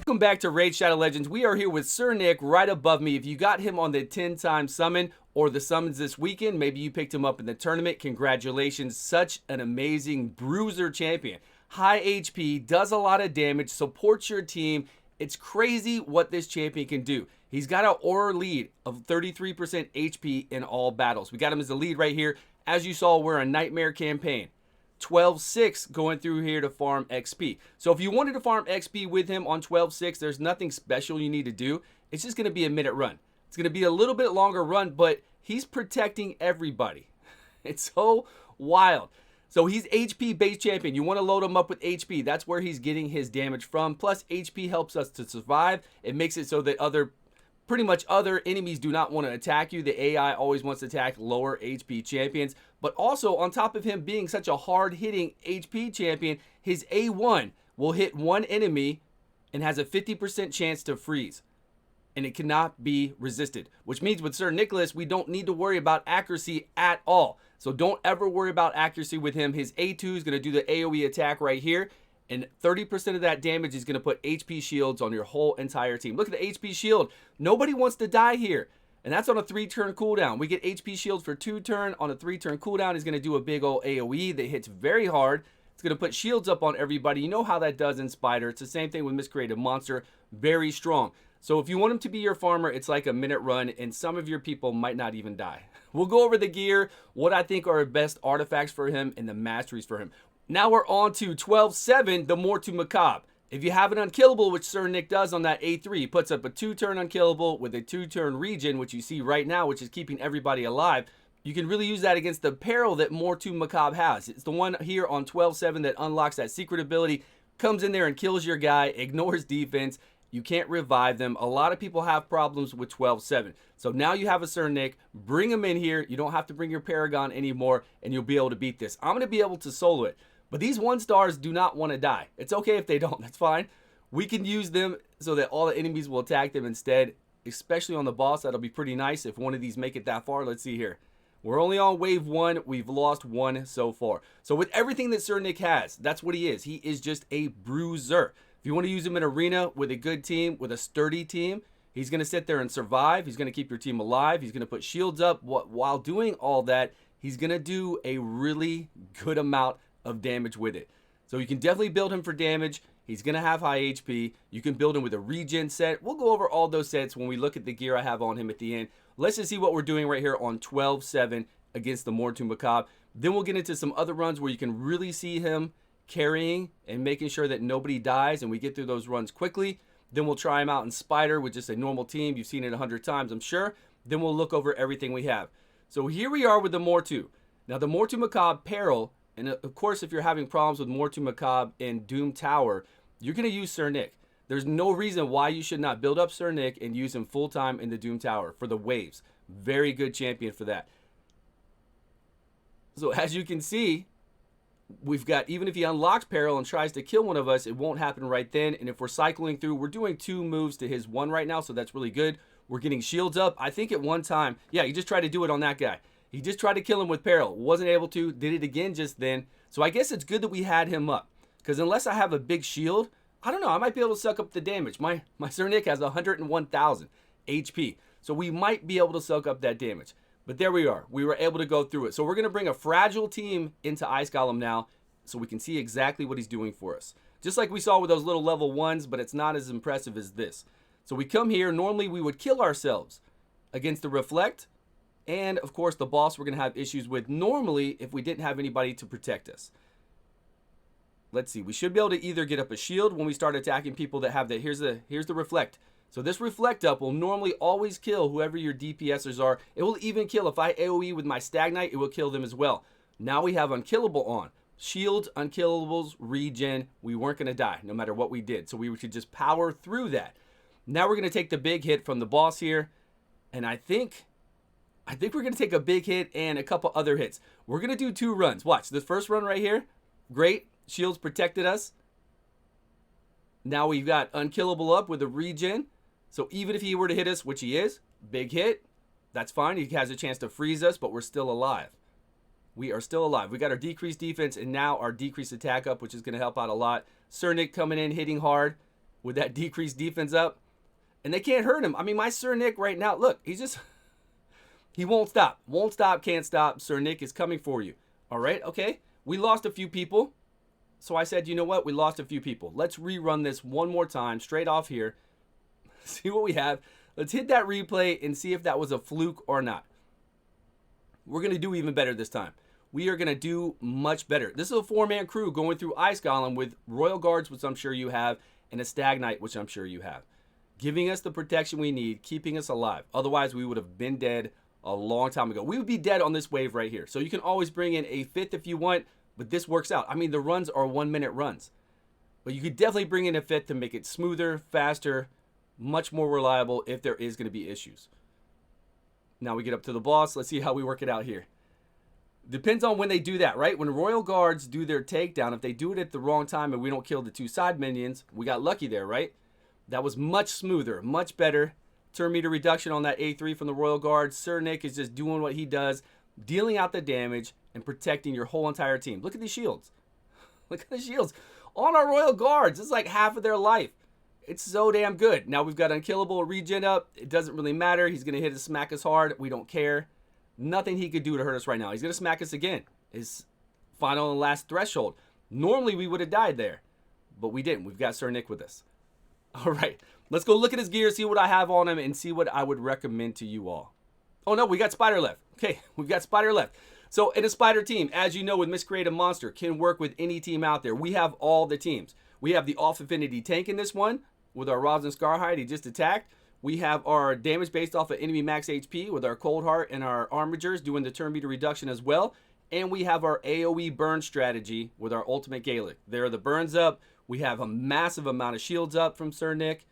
Welcome back to Raid Shadow Legends. We are here with Sir Nick right above me. If you got him on the 10-time summon or the summons this weekend, maybe you picked him up in the tournament, congratulations. Such an amazing bruiser champion. High HP, does a lot of damage, supports your team. It's crazy what this champion can do. He's got an aura lead of 33% HP in all battles. We got him as the lead right here. As you saw, we're a Nightmare campaign. 12-6 going through here to farm XP. So if you wanted to farm XP with him on 12-6, there's nothing special you need to do. It's just going to be a minute run. It's going to be a little bit longer run, but he's protecting everybody. It's so wild. So he's HP based champion. You want to load him up with HP. That's where he's getting his damage from. Plus HP helps us to survive. It makes it so that pretty much other enemies do not want to attack you. The AI always wants to attack lower HP champions. But also, on top of him being such a hard-hitting HP champion, his A1 will hit one enemy and has a 50% chance to freeze. And it cannot be resisted. Which means with Sir Nicholas, we don't need to worry about accuracy at all. So don't ever worry about accuracy with him. His A2 is going to do the AoE attack right here. And 30% of that damage is going to put HP shields on your whole entire team. Look at the HP shield. Nobody wants to die here. And that's on a 3-turn cooldown. We get HP shields for 2 turn. On a 3-turn cooldown, he's going to do a big old AoE that hits very hard. It's going to put shields up on everybody. You know how that does in Spider. It's the same thing with Miscreated Monster. Very strong. So if you want him to be your farmer, it's like a minute run, and some of your people might not even die. We'll go over the gear, what I think are the best artifacts for him, and the masteries for him. Now we're on to 12-7, the More to Macabre. If you have an unkillable, which Sir Nick does on that A3, he puts up a 2-turn unkillable with a 2-turn regen, which you see right now, which is keeping everybody alive. You can really use that against the peril that More to Macabre has. It's the one here on 12-7 that unlocks that secret ability, comes in there and kills your guy, ignores defense. You can't revive them. A lot of people have problems with 12-7. So now you have a Sir Nick. Bring him in here. You don't have to bring your Paragon anymore, and you'll be able to beat this. I'm going to be able to solo it. But these 1-stars do not want to die. It's okay if they don't. That's fine. We can use them so that all the enemies will attack them instead, especially on the boss. That'll be pretty nice if one of these make it that far. Let's see here. We're only on wave 1. We've lost 1 so far. So with everything that Sir Nick has, that's what he is. He is just a bruiser. If you want to use him in arena with a good team, with a sturdy team, he's going to sit there and survive. He's going to keep your team alive. He's going to put shields up. While doing all that, he's going to do a really good amount of damage with it. So you can definitely build him for damage. He's going to have high HP. You can build him with a regen set. We'll go over all those sets when we look at the gear I have on him at the end. Let's just see what we're doing right here on 12-7 against the More to Macabre. Then we'll get into some other runs where you can really see him carrying and making sure that nobody dies, and we get through those runs quickly. Then we'll try him out in Spider with just a normal team. You've seen it 100 times, I'm sure. Then we'll look over everything we have. So here we are with the More to. Now the More to Macabre peril, and of course if you're having problems with More to Macabre in Doom Tower, you're going to use Sir Nick. There's no reason why you should not build up Sir Nick and use him full time in the Doom Tower for the waves. Very good champion for that. So as you can see, we've got, even if he unlocks peril and tries to kill one of us, it won't happen right then. And if we're cycling through, we're doing 2 moves to his 1 right now, so that's really good. We're getting shields up. I think at one time, yeah, he just tried to do it on that guy. He just tried to kill him with peril. Wasn't able to. Did it again just then. So I guess it's good that we had him up. Because unless I have a big shield, I don't know. I might be able to suck up the damage. My Sir Nick has 101,000 HP. So we might be able to suck up that damage. But there we are. We were able to go through it. So we're going to bring a fragile team into Ice Golem now so we can see exactly what he's doing for us. Just like we saw with those little level 1s, but it's not as impressive as this. So we come here. Normally we would kill ourselves against the Reflect. And of course the boss we're going to have issues with normally if we didn't have anybody to protect us. Let's see. We should be able to either get up a shield when we start attacking people that have that. Here's the Reflect. So this Reflect up will normally always kill whoever your DPSers are. It will even kill, if I AoE with my Stagnite, it will kill them as well. Now we have Unkillable on. Shields, Unkillables, regen. We weren't going to die no matter what we did. So we could just power through that. Now we're going to take the big hit from the boss here. And I think we're going to take a big hit and a couple other hits. We're going to do 2 runs. Watch, this first run right here. Great. Shields protected us. Now we've got Unkillable up with a regen. So even if he were to hit us, which he is, big hit, that's fine. He has a chance to freeze us, but we're still alive. We are still alive. We got our decreased defense and now our decreased attack up, which is going to help out a lot. Sir Nick coming in, hitting hard. with that decreased defense up. And they can't hurt him. I mean, my Sir Nick right now, look, he won't stop. Won't stop, can't stop. Sir Nick is coming for you. All right, okay. We lost a few people. So I said, you know what? We lost a few people. Let's rerun this one more time, straight off here. See what we have. Let's hit that replay and see if that was a fluke or not. We're going to do even better this time. We are going to do much better. This is a 4-man crew going through Ice Golem with Royal Guards, which I'm sure you have, and a Stag Knight, which I'm sure you have. Giving us the protection we need, keeping us alive. Otherwise, we would have been dead a long time ago. We would be dead on this wave right here. So you can always bring in a 5th if you want, but this works out. I mean, the runs are 1-minute runs. But you could definitely bring in a 5th to make it smoother, faster, much more reliable if there is going to be issues. Now we get up to the boss. Let's see how we work it out here. Depends on when they do that, right? When Royal Guards do their takedown, if they do it at the wrong time and we don't kill the 2 side minions, we got lucky there, right? That was much smoother, much better. Turn meter reduction on that A3 from the Royal Guards. Sir Nick is just doing what he does, dealing out the damage and protecting your whole entire team. Look at these shields. Look at the shields on our Royal Guards. It's like half of their life. It's so damn good. Now we've got unkillable regen up. It doesn't really matter. He's going to hit us, smack us hard. We don't care. Nothing he could do to hurt us right now. He's going to smack us again. His final and last threshold. Normally we would have died there, but we didn't. We've got Sir Nick with us. All right, let's go look at his gear, see what I have on him, and see what I would recommend to you all. Oh no, we got Spider left. Okay, we've got Spider left. So in a Spider team, as you know, with Miscreated Monster, can work with any team out there. We have all the teams. We have the off affinity tank in this one with our Rosin Scarhide. He just attacked. We have our damage based off of enemy max HP with our Cold Heart and our Armigers doing the turn meter reduction as well. And we have our AoE burn strategy with our Ultimate Gaelic. There are the burns up. We have a massive amount of shields up from Sir Nick.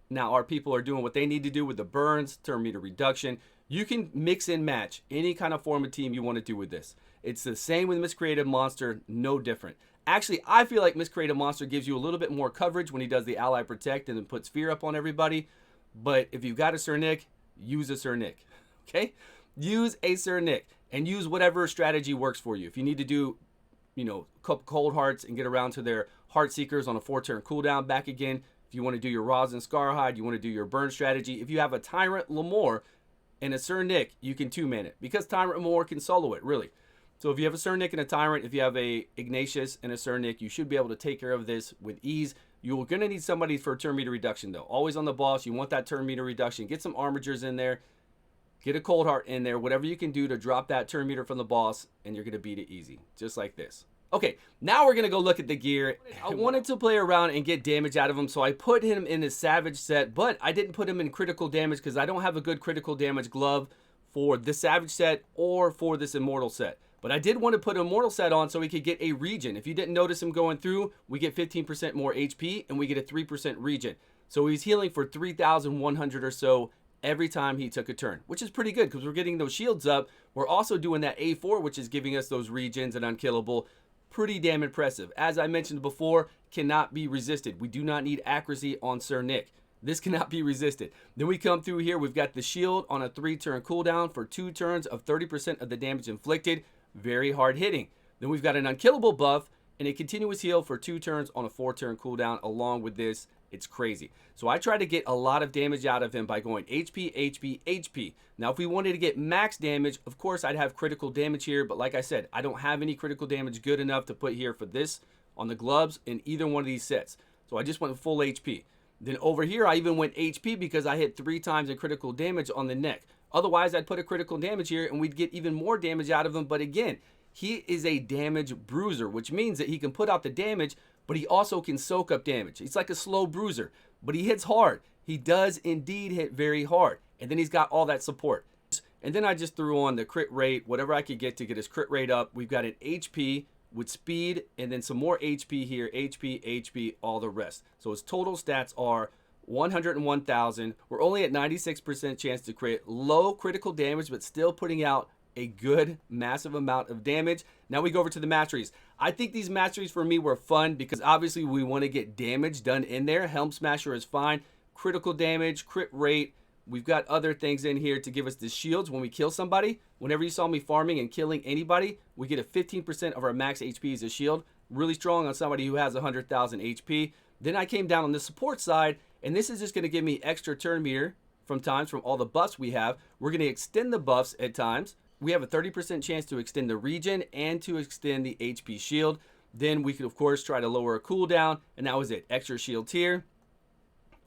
Now our people are doing what they need to do with the burns, turn meter reduction. You can mix and match any kind of form of team you want to do with this. It's the same with Miscreated Monster, no different. Actually, I feel like Miscreated Monster gives you a little bit more coverage when he does the Ally Protect and then puts fear up on everybody. But if you've got a Sir Nick, use a Sir Nick. Okay? Use a Sir Nick and use whatever strategy works for you. If you need to do, you know, Cold Hearts and get around to their Heart Seekers on a 4-turn cooldown back again. If you want to do your Rosin Scarhide, you want to do your burn strategy. If you have a Tyrant Lamore and a Sir Nick, you can 2-man it because Tyrant Lamore can solo it, really. So if you have a Sir Nick and a Tyrant, if you have a Ignatius and a Sir Nick, you should be able to take care of this with ease. You're going to need somebody for turn meter reduction, though. Always on the boss, you want that turn meter reduction. Get some Armigers in there. Get a Cold Heart in there. Whatever you can do to drop that turn meter from the boss, and you're going to beat it easy, just like this. Okay, now we're going to go look at the gear. I wanted to play around and get damage out of him, so I put him in the Savage set, but I didn't put him in critical damage because I don't have a good critical damage glove for the Savage set or for this Immortal set. But I did want to put an Immortal set on so he could get a regen. If you didn't notice him going through, we get 15% more HP and we get a 3% regen. So he's healing for 3,100 or so every time he took a turn, which is pretty good because we're getting those shields up. We're also doing that A4, which is giving us those regens and unkillable. Pretty damn impressive. As I mentioned before, cannot be resisted. We do not need accuracy on Sir Nick. This cannot be resisted. Then we come through here. We've got the shield on a 3-turn cooldown for 2 turns of 30% of the damage inflicted. Very hard hitting. Then we've got an unkillable buff and a continuous heal for 2 turns on a 4-turn cooldown along with this. It's crazy. So I try to get a lot of damage out of him by going HP, HP, HP. Now, if we wanted to get max damage, of course, I'd have critical damage here. But like I said, I don't have any critical damage good enough to put here for this on the gloves in either one of these sets. So I just went full HP. Then over here, I even went HP because I hit 3 times in critical damage on the neck. Otherwise, I'd put a critical damage here and we'd get even more damage out of him. But again, he is a damage bruiser, which means that he can put out the damage, but he also can soak up damage. He's like a slow bruiser, but he hits hard. He does indeed hit very hard. And then he's got all that support. And then I just threw on the crit rate, whatever I could get to get his crit rate up. We've got an HP with speed and then some more HP here, HP, HP, all the rest. So his total stats are 101,000. We're only at 96% chance to crit. Low critical damage, but still putting out a good massive amount of damage. Now we go over to the masteries. I think these masteries for me were fun because obviously we want to get damage done in there. Helm Smasher is fine. Critical damage, crit rate. We've got other things in here to give us the shields when we kill somebody. Whenever you saw me farming and killing anybody, we get a 15% of our max HP as a shield. Really strong on somebody who has 100,000 HP. Then I came down on the support side, and this is just going to give me extra turn meter from all the buffs we have. We're going to extend the buffs at times. We have a 30% chance to extend the regen and to extend the HP shield. Then we could, of course, try to lower a cooldown, and that was it. Extra shield tier,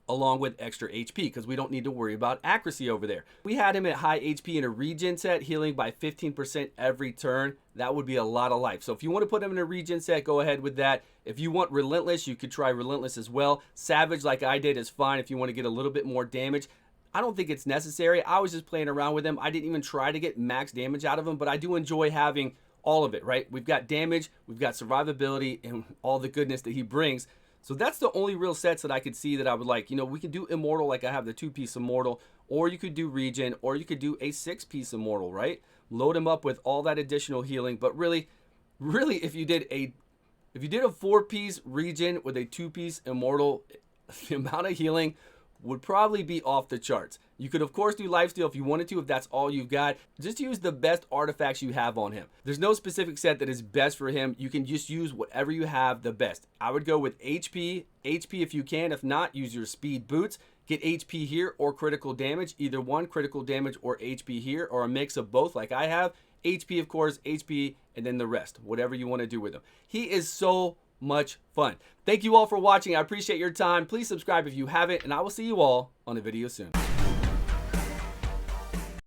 along with extra HP, because we don't need to worry about accuracy over there. We had him at high HP in a regen set, healing by 15% every turn. That would be a lot of life. So if you want to put him in a regen set, go ahead with that. If you want Relentless, you could try Relentless as well. Savage, like I did, is fine if you want to get a little bit more damage. I don't think it's necessary. I was just playing around with him. I didn't even try to get max damage out of him, but I do enjoy having all of it, right? We've got damage, we've got survivability, and all the goodness that he brings. So that's the only real sets that I could see that I would like. You know, we could do Immortal, like I have the 2-piece Immortal, or you could do Regen, or you could do a 6-piece Immortal, right? Load him up with all that additional healing. But really, if you did a 4-piece Regen with a 2-piece Immortal, the amount of healing would probably be off the charts. You could, of course, do lifesteal if you wanted to, if that's all you've got. Just use the best artifacts you have on him. There's no specific set that is best for him. You can just use whatever you have the best. I would go with HP if you can. If not, use your speed boots. Get HP here or critical damage. Either one, critical damage or HP here, or a mix of both like I have. HP, of course, HP, and then the rest. Whatever you want to do with him. He is so much fun. Thank you all for watching. I appreciate your time. Please subscribe if you haven't, and I will see you all on a video soon.